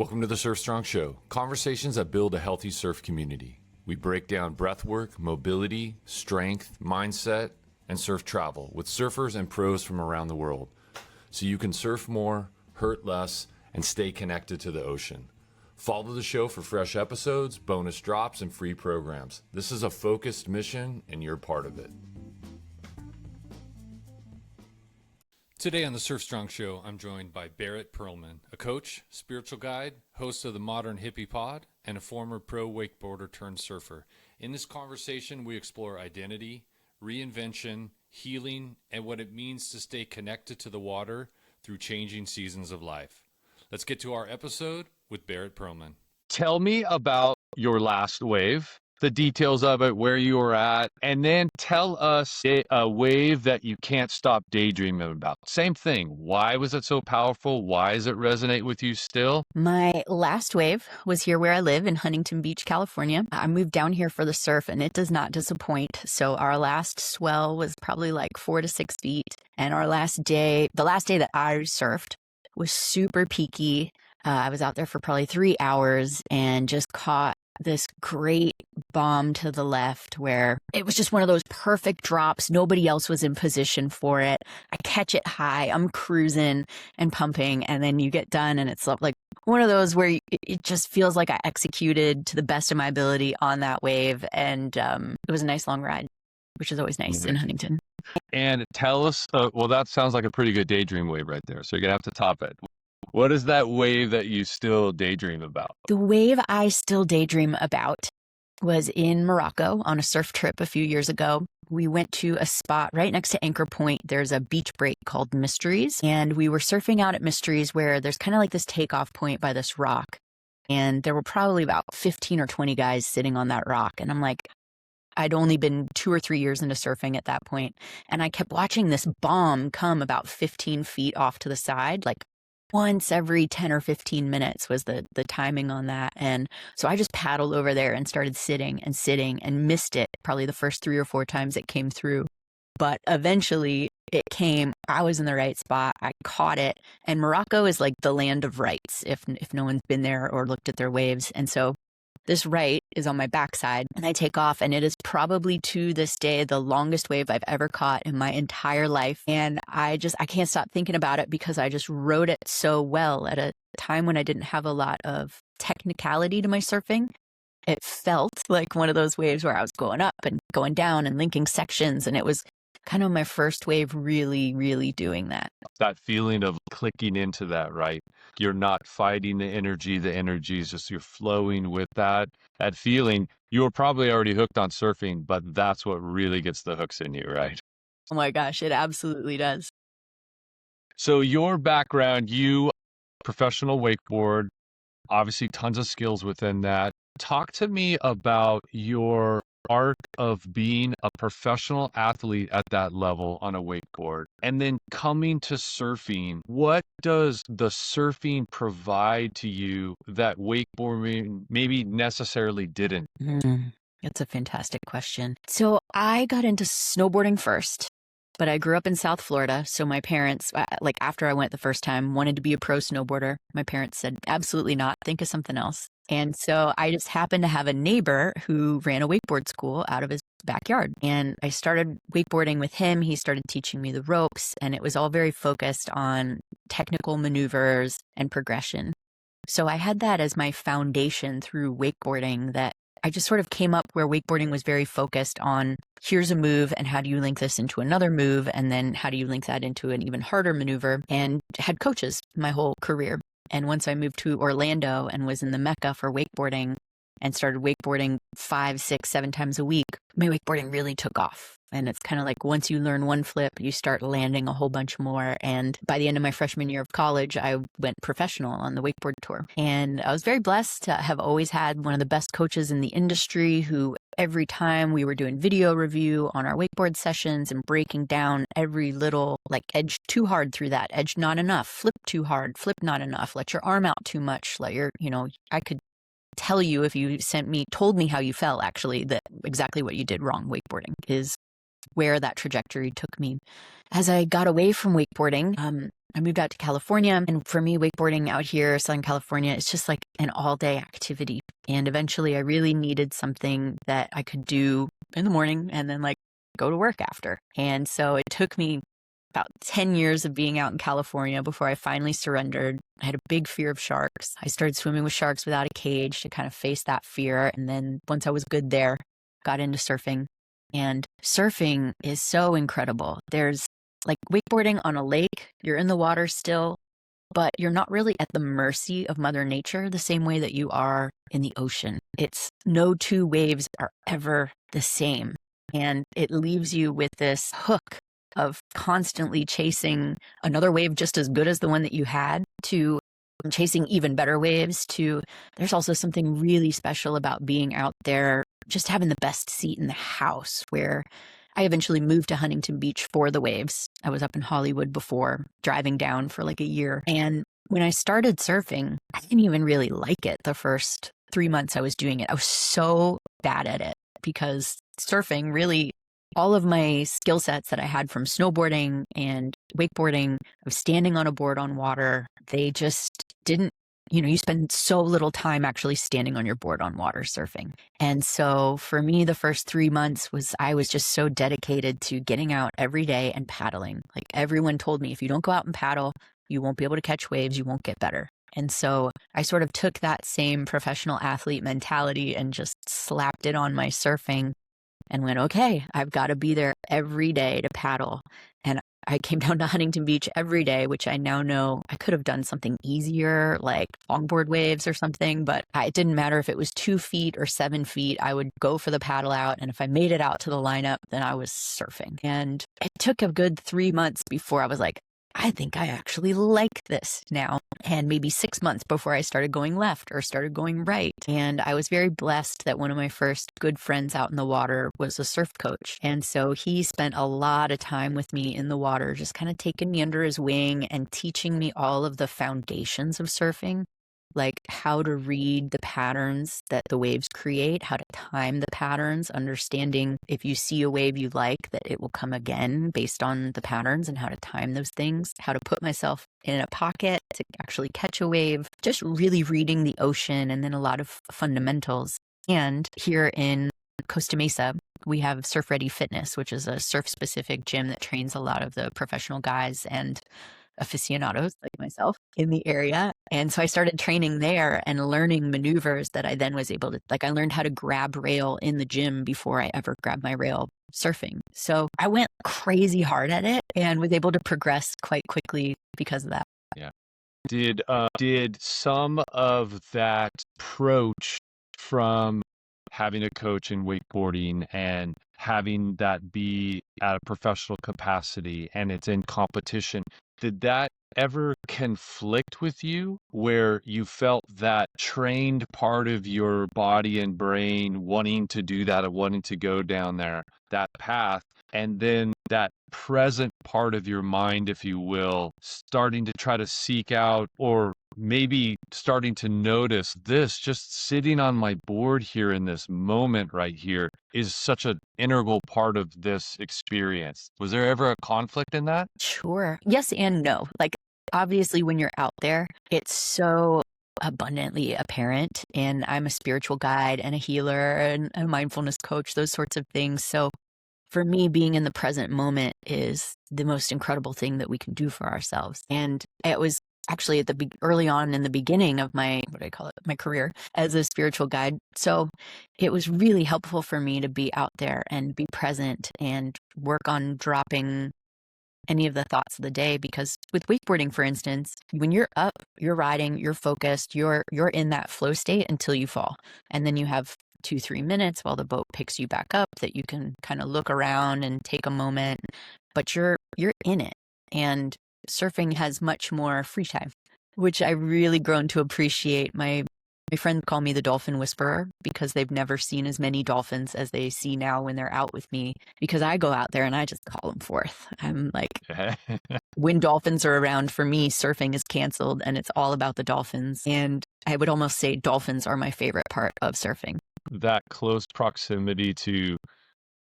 Welcome to the Surf Strong Show, conversations that build a healthy surf community. We break down breathwork, mobility, strength, mindset, and surf travel with surfers and pros from around the world, so you can surf more, hurt less, and stay connected to the ocean. Follow the show for fresh episodes, bonus drops, and free programs. This is a focused mission, and you're part of it. Today on the Surf Strong Show, I'm joined by Barrett Perlman, a coach, spiritual guide, host of the Modern Hippie Pod, and a former pro wakeboarder turned surfer. In this conversation, we explore identity, reinvention, healing, and what it means to stay connected to the water through changing seasons of life. Let's get to our episode with Barrett Perlman. Tell me about your last wave, the details of it, where you were at, and then tell us a wave that you can't stop daydreaming about. Same thing. Why was it so powerful? Why does it resonate with you still? My last wave was here where I live in Huntington Beach, California. I moved down here for the surf, and it does not disappoint. So our last swell was probably like 4 to 6 feet. And our last day, the last day that I surfed, was super peaky. I was out there for probably 3 hours and just caught this great bomb to the left where it was just one of those perfect drops. Nobody else was in position for it. I catch it high. I'm cruising and pumping, and then you get done, and it's like one of those where it just feels like I executed to the best of my ability on that wave, and it was a nice long ride, which is always nice in Huntington. And tell us, well, that sounds like a pretty good daydream wave right there. So you're going to have to top it. What is that wave that you still daydream about? The wave I still daydream about was in Morocco on a surf trip a few years ago. We went to a spot right next to Anchor Point. There's a beach break called Mysteries. And we were surfing out at Mysteries where there's kind of like this takeoff point by this rock. And there were probably about 15 or 20 guys sitting on that rock. And I'm like, I'd only been 2 or 3 years into surfing at that point. And I kept watching this bomb come about 15 feet off to the side, like once every 10 or 15 minutes was the timing on that. And so I just paddled over there and started sitting and missed it probably the first 3 or 4 times it came through. But eventually it came. I was in the right spot. I caught it. And Morocco is like the land of rights if no one's been there or looked at their waves. And so this right is on my backside, and I take off, and it is probably to this day the longest wave I've ever caught in my entire life. And I can't stop thinking about it because I just rode it so well at a time when I didn't have a lot of technicality to my surfing. It felt like one of those waves where I was going up and going down and linking sections, and it was kind of my first wave really, really doing that. That feeling of clicking into that, right? You're not fighting the energy is just, you're flowing with that feeling. You were probably already hooked on surfing, but that's what really gets the hooks in you, right? Oh my gosh, it absolutely does. So your background, you professional wakeboard, obviously tons of skills within that. Talk to me about your arc of being a professional athlete at that level on a wakeboard, and then coming to surfing. What does the surfing provide to you that wakeboarding maybe necessarily didn't? That's a fantastic question. So I got into snowboarding first, but I grew up in South Florida. So my parents, like after I went the first time, wanted to be a pro snowboarder. My parents said, absolutely not. Think of something else. And so I just happened to have a neighbor who ran a wakeboard school out of his backyard. And I started wakeboarding with him. He started teaching me the ropes, and it was all very focused on technical maneuvers and progression. So I had that as my foundation through wakeboarding, that I just sort of came up where wakeboarding was very focused on, here's a move, and how do you link this into another move? And then how do you link that into an even harder maneuver? And had coaches my whole career. And once I moved to Orlando and was in the Mecca for wakeboarding and started wakeboarding 5, 6, 7 times a week, my wakeboarding really took off. And it's kind of like once you learn one flip, you start landing a whole bunch more. And by the end of my freshman year of college, I went professional on the wakeboard tour. And I was very blessed to have always had one of the best coaches in the industry who every time we were doing video review on our wakeboard sessions and breaking down every little, like edge too hard through that, edge not enough, flip too hard, flip not enough, let your arm out too much, let your, I could tell you if you told me how you fell, actually, that exactly what you did wrong. Wakeboarding is where that trajectory took me. As I got away from wakeboarding, I moved out to California. And for me, wakeboarding out here, Southern California, it's just like an all day activity. And eventually I really needed something that I could do in the morning and then like go to work after. And so it took me about 10 years of being out in California before I finally surrendered. I had a big fear of sharks. I started swimming with sharks without a cage to kind of face that fear. And then once I was good there, got into surfing. And surfing is so incredible. There's like wakeboarding on a lake, you're in the water still, but you're not really at the mercy of Mother Nature the same way that you are in the ocean. It's no two waves are ever the same. And it leaves you with this hook of constantly chasing another wave just as good as the one that you had, to chasing even better waves, to there's also something really special about being out there, just having the best seat in the house, where I eventually moved to Huntington Beach for the waves. I was up in Hollywood before, driving down for like a year. And when I started surfing, I didn't even really like it the first 3 months I was doing it. I was so bad at it because surfing really, all of my skill sets that I had from snowboarding and wakeboarding, of standing on a board on water, they just didn't, you spend so little time actually standing on your board on water surfing. And so for me, the first 3 months I was just so dedicated to getting out every day and paddling. Like everyone told me, if you don't go out and paddle, you won't be able to catch waves, you won't get better. And so I sort of took that same professional athlete mentality and just slapped it on my surfing and went, okay, I've got to be there every day to paddle. And I came down to Huntington Beach every day, which I now know I could have done something easier, like longboard waves or something, but it didn't matter if it was 2 feet or 7 feet. I would go for the paddle out. And if I made it out to the lineup, then I was surfing. And it took a good 3 months before I was like, I think I actually like this now. And maybe 6 months before I started going left or started going right. And I was very blessed that one of my first good friends out in the water was a surf coach. And so he spent a lot of time with me in the water, just kind of taking me under his wing and teaching me all of the foundations of surfing, like how to read the patterns that the waves create, how to time the patterns, understanding if you see a wave you like, that it will come again based on the patterns, and how to time those things, how to put myself in a pocket to actually catch a wave, just really reading the ocean, and then a lot of fundamentals. And here in Costa Mesa, we have Surf Ready Fitness, which is a surf-specific gym that trains a lot of the professional guys and aficionados like myself in the area. And so I started training there and learning maneuvers that I then was able to, like, I learned how to grab rail in the gym before I ever grabbed my rail surfing. So I went crazy hard at it and was able to progress quite quickly because of that. Yeah. Did some of that approach from having a coach in wakeboarding and having that be at a professional capacity and it's in competition, did that ever conflict with you where you felt that trained part of your body and brain wanting to do that and wanting to go down that path, and then that present part of your mind, if you will, starting to try to seek out, or maybe starting to notice, this just sitting on my board here in this moment right here is such an integral part of this experience? Was there ever a conflict in that? Sure. Yes and no. Like, obviously, when you're out there, it's so abundantly apparent. And I'm a spiritual guide and a healer and a mindfulness coach, those sorts of things. So for me, being in the present moment is the most incredible thing that we can do for ourselves. And it was actually at early on in the beginning of my, what do I call it, my career as a spiritual guide. So it was really helpful for me to be out there and be present and work on dropping any of the thoughts of the day. Because with wakeboarding, for instance, when you're up, you're riding, you're focused, you're in that flow state until you fall. And then you have 2-3 minutes while the boat picks you back up that you can kind of look around and take a moment, but you're in it. And surfing has much more free time, which I really grown to appreciate. My friends call me the dolphin whisperer because they've never seen as many dolphins as they see now when they're out with me, because I go out there and I just call them forth. I'm like, when dolphins are around, for me, surfing is canceled and it's all about the dolphins. And I would almost say dolphins are my favorite part of surfing. That close proximity to,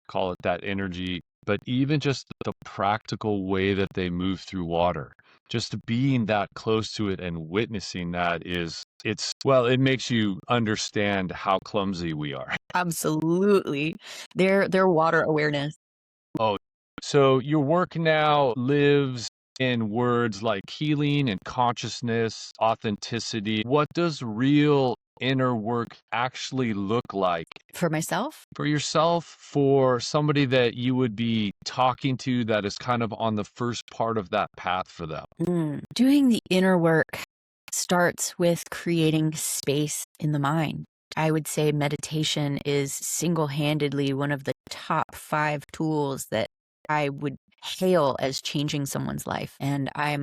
call it that energy, but even just the practical way that they move through water. just being that close to it and witnessing that it makes you understand how clumsy we are. Absolutely. Their water awareness. Oh, so your work now lives in words like healing and consciousness, authenticity. What does real inner work actually look like For myself, for yourself, for somebody that you would be talking to that is kind of on the first part of that path for them? doing the inner work starts with creating space in the mind. I would say meditation is single-handedly one of the top 5 tools that I would hail as changing someone's life. And I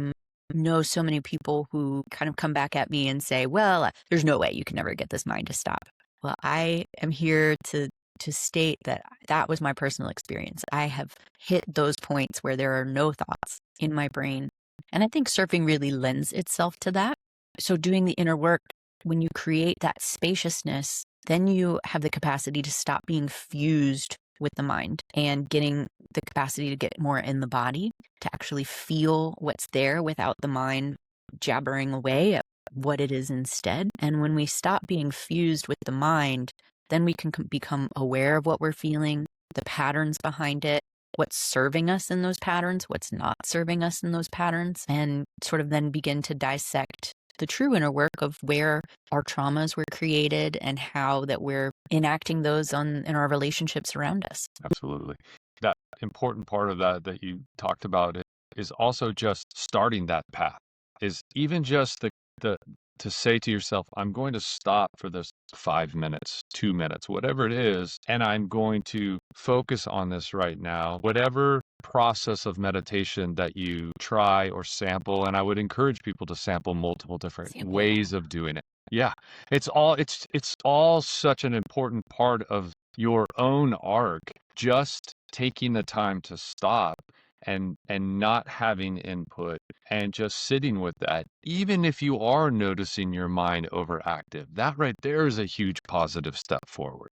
know so many people who kind of come back at me and say, well, there's no way you can never get this mind to stop. Well, I am here to state that that was my personal experience. I have hit those points where there are no thoughts in my brain. And I think surfing really lends itself to that. So doing the inner work, when you create that spaciousness, then you have the capacity to stop being fused with the mind and getting the capacity to get more in the body, to actually feel what's there without the mind jabbering away at what it is instead. And when we stop being fused with the mind, then we can become aware of what we're feeling, the patterns behind it, what's serving us in those patterns, what's not serving us in those patterns, and sort of then begin to dissect the true inner work of where our traumas were created and how that we're enacting those in our relationships around us. Absolutely. That important part of that you talked about is also just starting that path, is even just the to say to yourself, I'm going to stop for this 5 minutes, 2 minutes, whatever it is, and I'm going to focus on this right now, whatever process of meditation that you try or sample. And I would encourage people to sample multiple different ways of doing it. Yeah. It's all such an important part of your own arc, just taking the time to stop and not having input and just sitting with that, even if you are noticing your mind overactive. That right there is a huge positive step forward.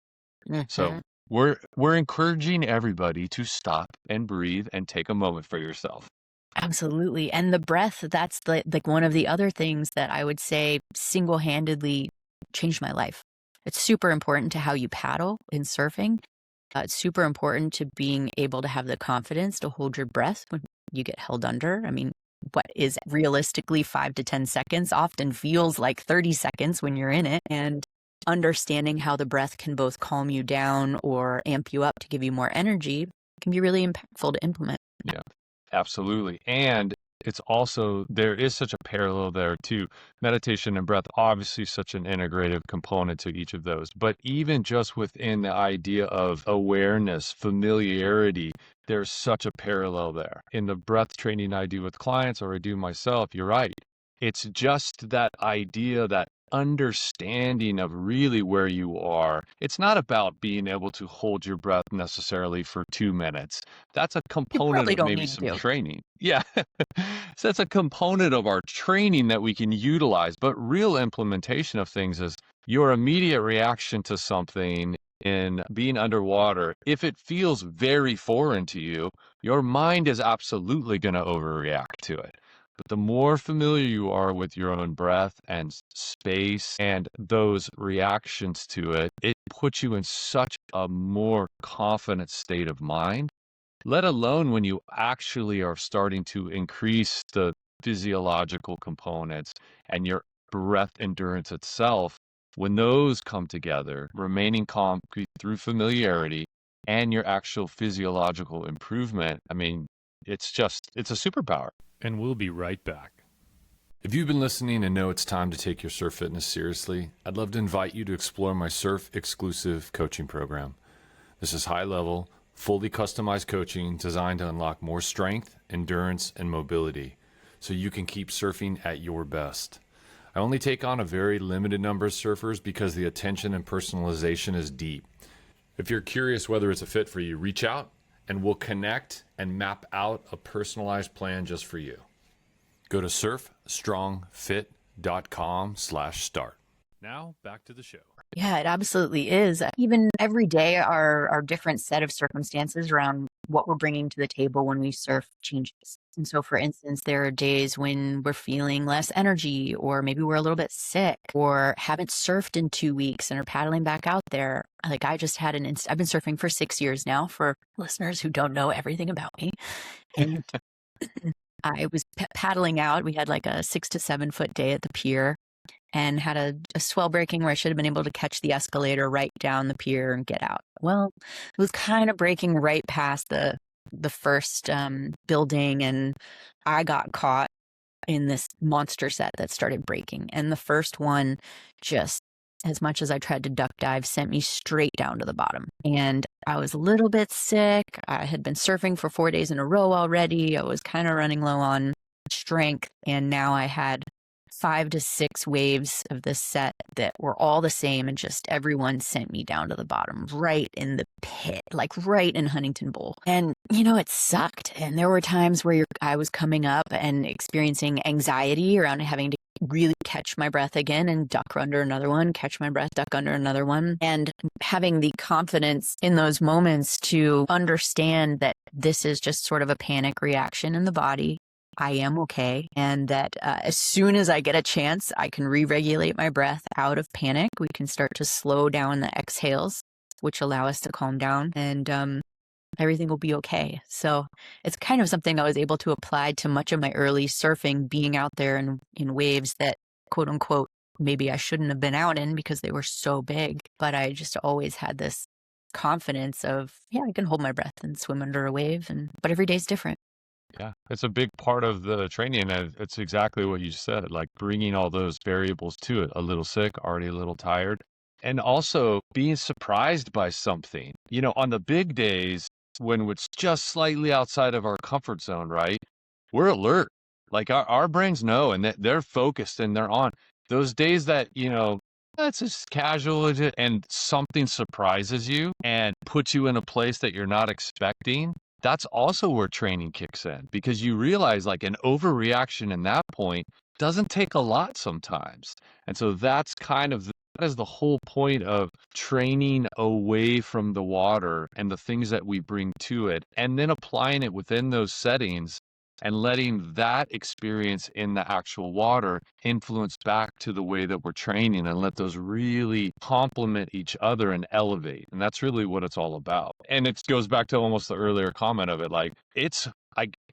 So we're encouraging everybody to stop and breathe and take a moment for yourself. Absolutely. And the breath, that's like one of the other things that I would say single-handedly changed my life. It's super important to how you paddle in surfing. It's super important to being able to have the confidence to hold your breath when you get held under. I mean, what is realistically 5 to 10 seconds often feels like 30 seconds when you're in it. And understanding how the breath can both calm you down or amp you up to give you more energy can be really impactful to implement. Yeah, absolutely. And it's also, there is such a parallel there too. Meditation and breath, obviously such an integrative component to each of those. But even just within the idea of awareness, familiarity, there's such a parallel there. In the breath training I do with clients or I do myself, you're right. It's just that idea, that understanding of really where you are. It's not about being able to hold your breath necessarily for 2 minutes. That's a component of maybe some training. Yeah. So that's a component of our training that we can utilize. But real implementation of things is your immediate reaction to something in being underwater. If it feels very foreign to you, your mind is absolutely going to overreact to it. But the more familiar you are with your own breath and space and those reactions to it, it puts you in such a more confident state of mind, let alone when you actually are starting to increase the physiological components and your breath endurance itself. When those come together, remaining calm through familiarity and your actual physiological improvement, I mean, it's a superpower. And we'll be right back. If you've been listening and know it's time to take your surf fitness seriously, I'd love to invite you to explore my surf exclusive coaching program. This is high level, fully customized coaching designed to unlock more strength, endurance, and mobility so you can keep surfing at your best. I only take on a very limited number of surfers because the attention and personalization is deep. If you're curious whether it's a fit for you, reach out and we'll connect and map out a personalized plan just for you. Go to surfstrongfit.com/start. Now back to the show. Yeah, it absolutely is. Even every day are different set of circumstances around what we're bringing to the table when we surf changes. And so, for instance, there are days when we're feeling less energy, or maybe we're a little bit sick, or haven't surfed in 2 weeks and are paddling back out there. Like I just had I've been surfing for 6 years now, for listeners who don't know everything about me. And I was paddling out. We had like a 6 to 7 foot day at the pier, and had a swell breaking where I should have been able to catch the escalator right down the pier and get out. Well, it was kind of breaking right past the first building, and I got caught in this monster set that started breaking. And the first one, just as much as I tried to duck dive, sent me straight down to the bottom. And I was a little bit sick. I had been surfing for 4 days in a row already. I was kind of running low on strength, and now I had 5 to 6 waves of this set that were all the same, and just everyone sent me down to the bottom, right in the pit, like right in Huntington Bowl. And, it sucked. And there were times where I was coming up and experiencing anxiety around having to really catch my breath again and duck under another one, catch my breath, duck under another one, and having the confidence in those moments to understand that this is just sort of a panic reaction in the body. I am okay. And that as soon as I get a chance, I can re-regulate my breath out of panic. We can start to slow down the exhales, which allow us to calm down, and everything will be okay. So it's kind of something I was able to apply to much of my early surfing, being out there in waves that, quote unquote, maybe I shouldn't have been out in because they were so big. But I just always had this confidence of, yeah, I can hold my breath and swim under a wave. But every day's different. Yeah, it's a big part of the training, and it's exactly what you said, like bringing all those variables to it. A little sick, already a little tired, and also being surprised by something. On the big days when it's just slightly outside of our comfort zone, right? We're alert. Like our brains know, and they're focused and they're on. Those days that, that's just casual, and something surprises you and puts you in a place that you're not expecting. That's also where training kicks in, because you realize like an overreaction in that point doesn't take a lot sometimes. And so that's that is the whole point of training away from the water and the things that we bring to it, and then applying it within those settings and letting that experience in the actual water influence back to the way that we're training, and let those really complement each other and elevate. And that's really what it's all about. And it goes back to almost the earlier comment of it. Like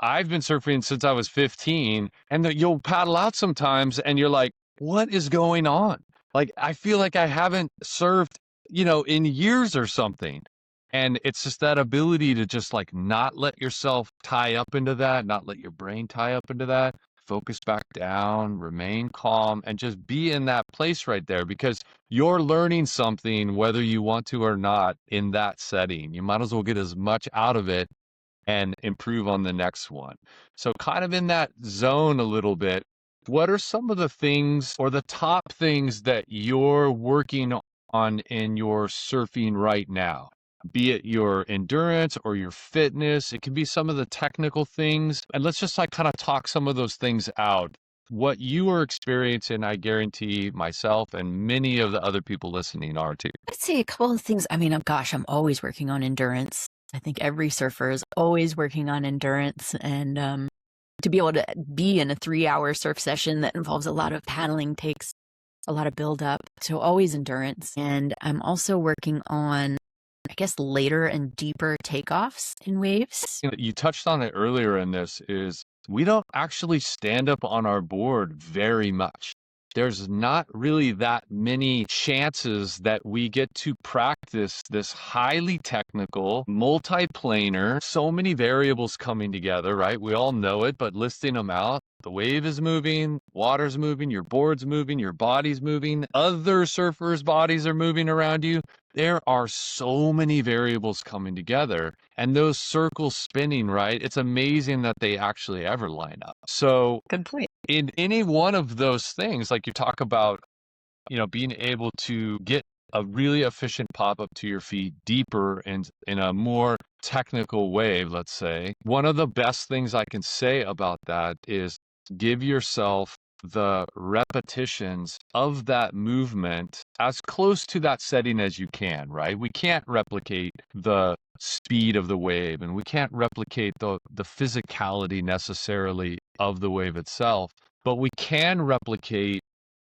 I've been surfing since I was 15, and you'll paddle out sometimes and you're like, what is going on? Like, I feel like I haven't surfed, in years or something. And it's just that ability to just like not let yourself tie up into that, not let your brain tie up into that, focus back down, remain calm, and just be in that place right there, because you're learning something whether you want to or not in that setting. You might as well get as much out of it and improve on the next one. So kind of in that zone a little bit, what are some of the things or the top things that you're working on in your surfing right now? Be it your endurance or your fitness, it can be some of the technical things. And let's just like kind of talk some of those things out. What you are experiencing, I guarantee myself and many of the other people listening are too. I'd say a couple of things. I mean, gosh, I'm always working on endurance. I think every surfer is always working on endurance. And to be able to be in a 3-hour surf session that involves a lot of paddling takes a lot of buildup. So always endurance. And I'm also working on, I guess, later and deeper takeoffs in waves. You touched on it earlier in this, is we don't actually stand up on our board very much. There's not really that many chances that we get to practice this highly technical, multiplanar, so many variables coming together, right? We all know it, but listing them out. The wave is moving, water's moving, your board's moving, your body's moving, other surfers' bodies are moving around you. There are so many variables coming together, and those circles spinning, right? It's amazing that they actually ever line up. So Good point. in any one of those things, like you talk about, being able to get a really efficient pop up to your feet deeper and in a more technical way, let's say, one of the best things I can say about that is give yourself the repetitions of that movement as close to that setting as you can, right? We can't replicate the speed of the wave, and we can't replicate the physicality necessarily of the wave itself, but we can replicate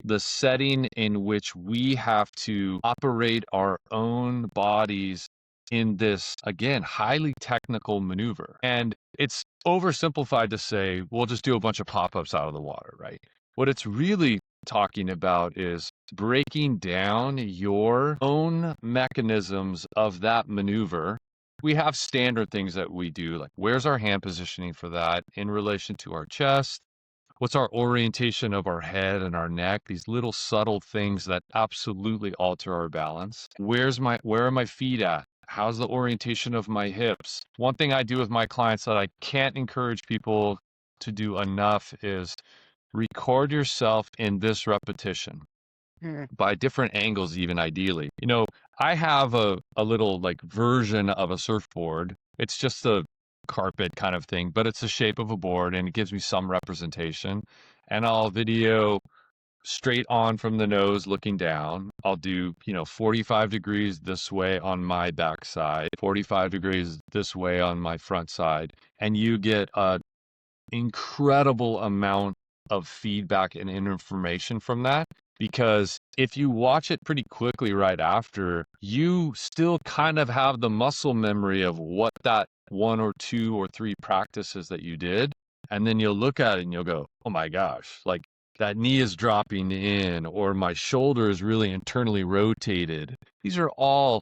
the setting in which we have to operate our own bodies in this, again, highly technical maneuver. And it's oversimplified to say, we'll just do a bunch of pop-ups out of the water, right? What it's really talking about is breaking down your own mechanisms of that maneuver. We have standard things that we do, like where's our hand positioning for that in relation to our chest? What's our orientation of our head and our neck? These little subtle things that absolutely alter our balance. Where are my feet at? How's the orientation of my hips? One thing I do with my clients that I can't encourage people to do enough is record yourself in this repetition by different angles, even ideally. I have a little like version of a surfboard. It's just a carpet kind of thing, but it's the shape of a board and it gives me some representation. And I'll video straight on from the nose looking down. I'll do, 45 degrees this way on my back side, 45 degrees this way on my front side. And you get a incredible amount of feedback and information from that. Because if you watch it pretty quickly right after, you still kind of have the muscle memory of what that 1 or 2 or 3 practices that you did. And then you'll look at it and you'll go, oh my gosh, like that knee is dropping in, or my shoulder is really internally rotated. These are all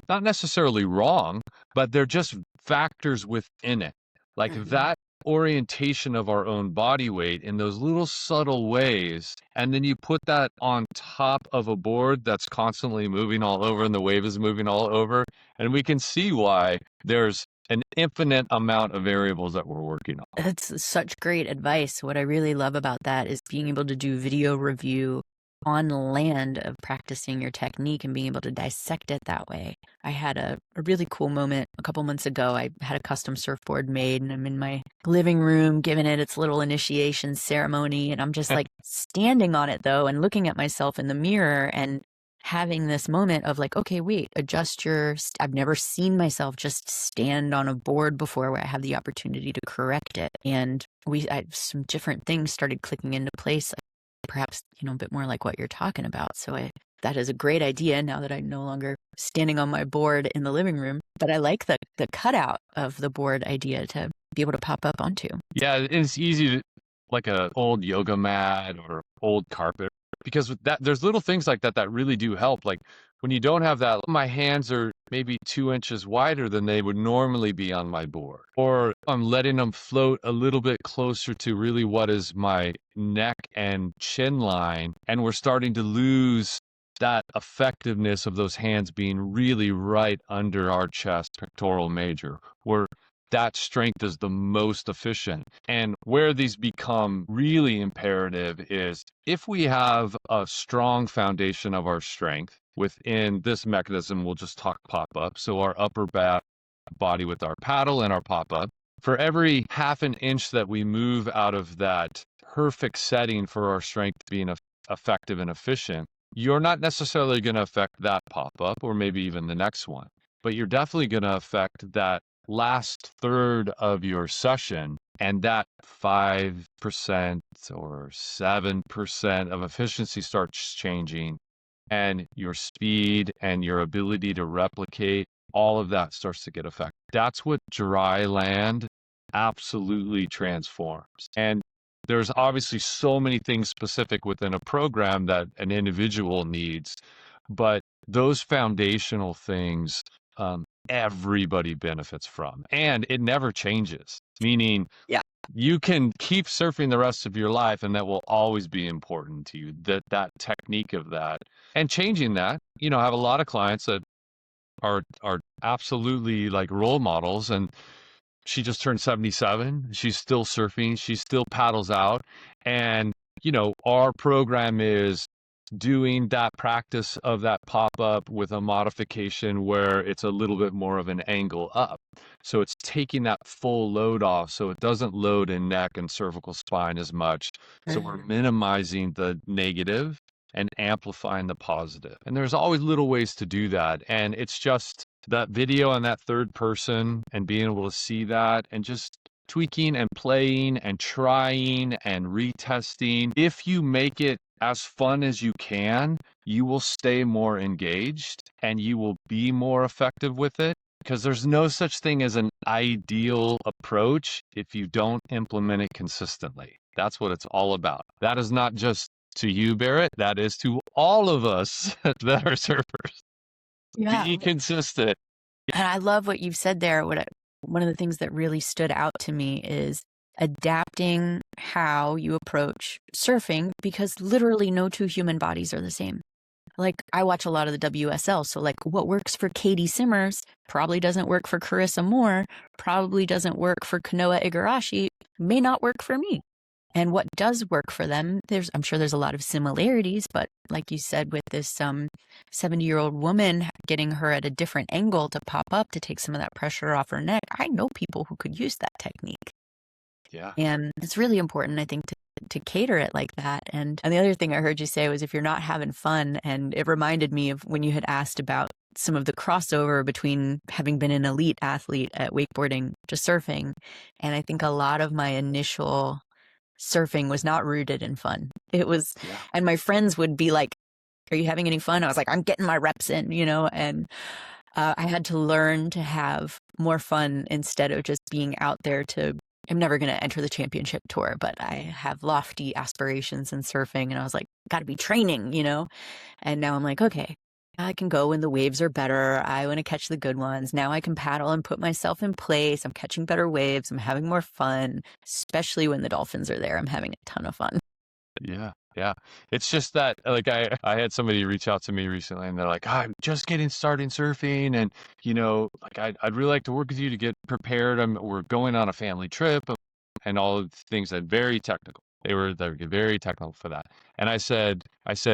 not necessarily wrong, but they're just factors within it. Like that orientation of our own body weight in those little subtle ways, and then you put that on top of a board that's constantly moving all over and the wave is moving all over, and we can see why there's an infinite amount of variables that we're working on. That's such great advice. What I really love about that is being able to do video review on land of practicing your technique and being able to dissect it that way. I had a really cool moment a couple months ago. I had a custom surfboard made and I'm in my living room giving it its little initiation ceremony. And I'm just like standing on it though and looking at myself in the mirror and having this moment of like, okay, wait, adjust I've never seen myself just stand on a board before where I have the opportunity to correct it. And some different things started clicking into place. Perhaps, a bit more like what you're talking about. So that is a great idea now that I'm no longer standing on my board in the living room. But I like the cutout of the board idea to be able to pop up onto. Yeah, it's easy to, like a old yoga mat or old carpet, because with that, there's little things like that that really do help. Like when you don't have that, my hands are maybe 2 inches wider than they would normally be on my board, or I'm letting them float a little bit closer to really what is my neck and chin line, and we're starting to lose that effectiveness of those hands being really right under our chest, pectoral major, where that strength is the most efficient. And where these become really imperative is if we have a strong foundation of our strength within this mechanism, we'll just talk pop-up. So our upper back body with our paddle and our pop-up. For every half an inch that we move out of that perfect setting for our strength being effective and efficient, you're not necessarily going to affect that pop-up or maybe even the next one, but you're definitely going to affect that last third of your session, and that 5% or 7% of efficiency starts changing, and your speed and your ability to replicate, all of that starts to get affected. That's what dry land absolutely transforms. And there's obviously so many things specific within a program that an individual needs, but those foundational things, everybody benefits from, and it never changes, meaning you can keep surfing the rest of your life and that will always be important to you, that technique of that. And changing that, I have a lot of clients that are absolutely like role models, and she just turned 77. She's still surfing. She still paddles out. And, our program is doing that practice of that pop-up with a modification where it's a little bit more of an angle up. So it's taking that full load off so it doesn't load in neck and cervical spine as much. So we're minimizing the negative and amplifying the positive. And there's always little ways to do that. And it's just that video on that third person and being able to see that and just tweaking and playing and trying and retesting. If you make it as fun as you can, you will stay more engaged and you will be more effective with it, because there's no such thing as an ideal approach if you don't implement it consistently. That's what it's all about. That is not just to you, Barrett. That is to all of us that are surfers. Yeah. Be consistent. And I love what you've said there. One of the things that really stood out to me is adapting how you approach surfing, because literally no two human bodies are the same. Like, I watch a lot of the WSL, so like what works for Katie Simmers probably doesn't work for Carissa Moore, probably doesn't work for Kanoa Igarashi, may not work for me. And what does work for them, I'm sure there's a lot of similarities, but like you said, with this 70-year-old woman, getting her at a different angle to pop up to take some of that pressure off her neck, I know people who could use that technique. Yeah. And it's really important, I think, to cater it like that. And the other thing I heard you say was, if you're not having fun, and it reminded me of when you had asked about some of the crossover between having been an elite athlete at wakeboarding to surfing. And I think a lot of my initial surfing was not rooted in fun. It was, and my friends would be like, "Are you having any fun?" I was like, "I'm getting my reps in," and I had to learn to have more fun instead of just being out there I'm never going to enter the championship tour, but I have lofty aspirations in surfing. And I was like, got to be training, And now I'm like, okay, I can go when the waves are better. I want to catch the good ones. Now I can paddle and put myself in place. I'm catching better waves. I'm having more fun, especially when the dolphins are there. I'm having a ton of fun. Yeah. Yeah. It's just that, like, I had somebody reach out to me recently and they're like, I'm just getting started surfing. And, like, I'd really like to work with you to get prepared. We're going on a family trip and all of the things that very technical. They're very technical for that. And I said,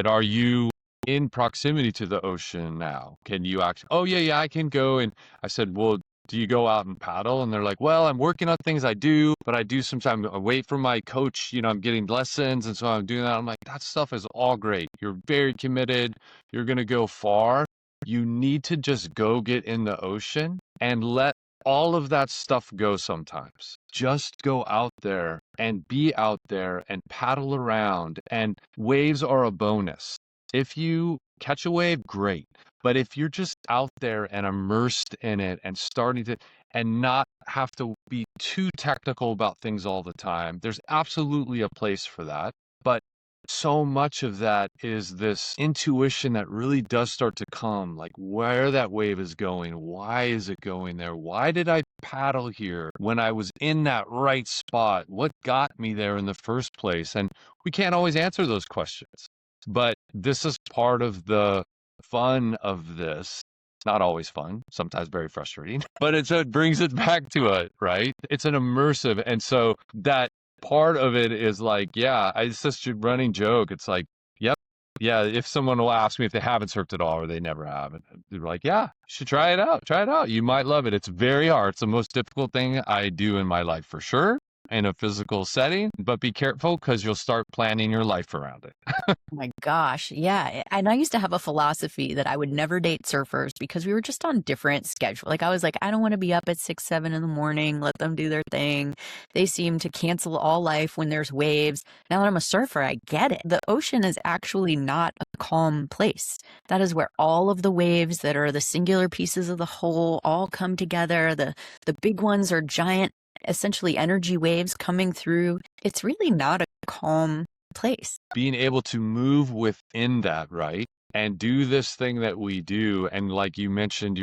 are you in proximity to the ocean now? Can you actually, oh yeah, I can go. And I said, well, do you go out and paddle? And they're like, well, I'm working on things I do, but I do sometimes I wait for my coach, I'm getting lessons. And so I'm doing that. I'm like, that stuff is all great. You're very committed. You're going to go far. You need to just go get in the ocean and let all of that stuff go sometimes. Just go out there and be out there and paddle around, and waves are a bonus. If you catch a wave, great. But if you're just out there and immersed in it and starting to, and not have to be too technical about things all the time, there's absolutely a place for that. But so much of that is this intuition that really does start to come, like where that wave is going. Why is it going there? Why did I paddle here when I was in that right spot? What got me there in the first place? And we can't always answer those questions. But this is part of the fun of this. It's not always fun, sometimes very frustrating, but it brings it back to it, right? It's an immersive. And so that part of it is like, it's just a running joke. It's like, yep. Yeah, if someone will ask me if they haven't surfed at all or they never have, they're like, yeah, you should try it out. Try it out. You might love it. It's very hard. It's the most difficult thing I do in my life for sure, in a physical setting, but be careful because you'll start planning your life around it. Oh my gosh. Yeah. And I used to have a philosophy that I would never date surfers because we were just on different schedules. Like, I was like, I don't want to be up at 6, 7 in the morning. Let them do their thing. They seem to cancel all life when there's waves. Now that I'm a surfer, I get it. The ocean is actually not a calm place. That is where all of the waves that are the singular pieces of the whole all come together. The big ones are giant, essentially energy waves coming through. It's really not a calm place. Being able to move within that, right? And do this thing that we do. And like you mentioned,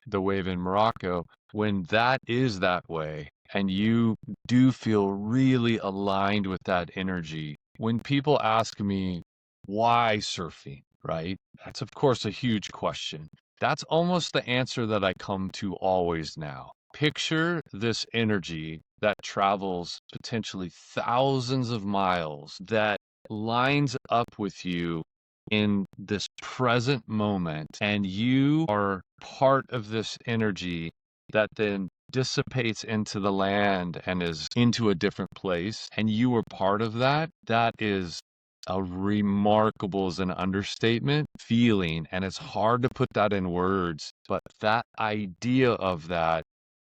the wave in Morocco, when that is that way and you do feel really aligned with that energy. When people ask me, why surfing, right? That's of course a huge question. That's almost the answer that I come to always now. Picture this energy that travels potentially thousands of miles, that lines up with you in this present moment, and you are part of this energy that then dissipates into the land and is into a different place, and you are part of that. That is A remarkable is an understatement feeling, and it's hard to put that in words, but that idea of that,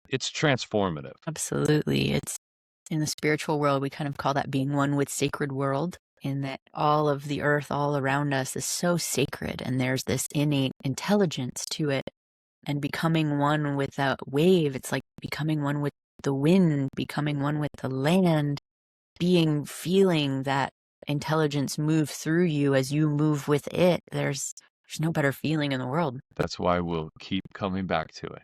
it's transformative. Absolutely. It's in the spiritual world, we kind of call that being one with sacred world, in that all of the earth all around us is so sacred, and there's this innate intelligence to it. And becoming one with a wave, it's like becoming one with the wind, becoming one with the land, feeling that intelligence move through you as you move with it. There's no better feeling in the world. That's why we'll keep coming back to it.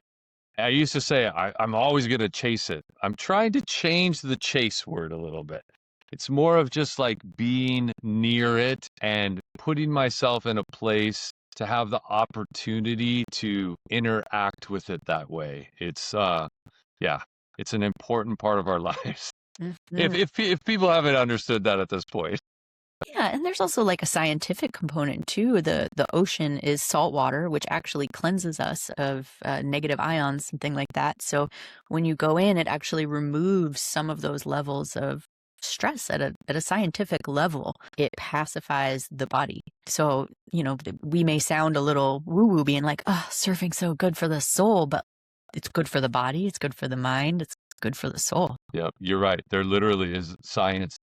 I used to say I'm always going to chase it. I'm trying to change the chase word a little bit. It's more of just like being near it and putting myself in a place to have the opportunity to interact with it that way. It's it's an important part of our lives. If people haven't understood that at this point. Yeah, and there's also like a scientific component too. The ocean is salt water, which actually cleanses us of negative ions, something like that. So when you go in, it actually removes some of those levels of stress at a scientific level. It pacifies the body. So, we may sound a little woo-woo being like, oh, surfing's so good for the soul, but it's good for the body, it's good for the mind, it's good for the soul. Yep, you're right. There literally is science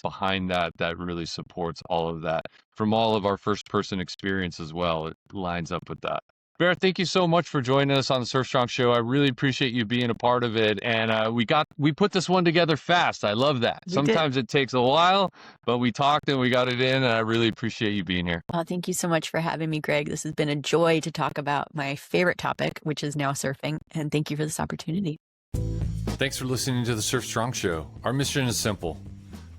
behind that really supports all of that. From all of our first person experience as well, it lines up with that. Barrett, thank you so much for joining us on the Surf Strong Show. I really appreciate you being a part of it. And we put this one together fast. I love that. Sometimes it takes a while, but we talked and we got it in, and I really appreciate you being here. Well, thank you so much for having me, Greg. This has been a joy to talk about my favorite topic, which is now surfing. And thank you for this opportunity. Thanks for listening to the Surf Strong Show. Our mission is simple: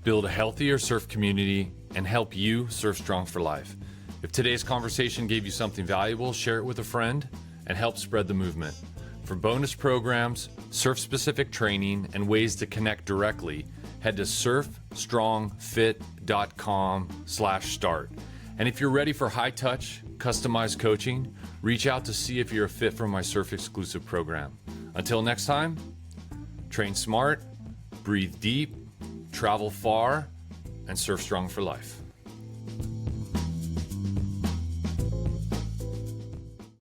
build a healthier surf community and help you surf strong for life. If today's conversation gave you something valuable, share it with a friend and help spread the movement. For bonus programs, surf-specific training, and ways to connect directly, head to surfstrongfit.com/start. And if you're ready for high-touch, customized coaching, reach out to see if you're a fit for my surf-exclusive program. Until next time, train smart, breathe deep, travel far, and surf strong for life.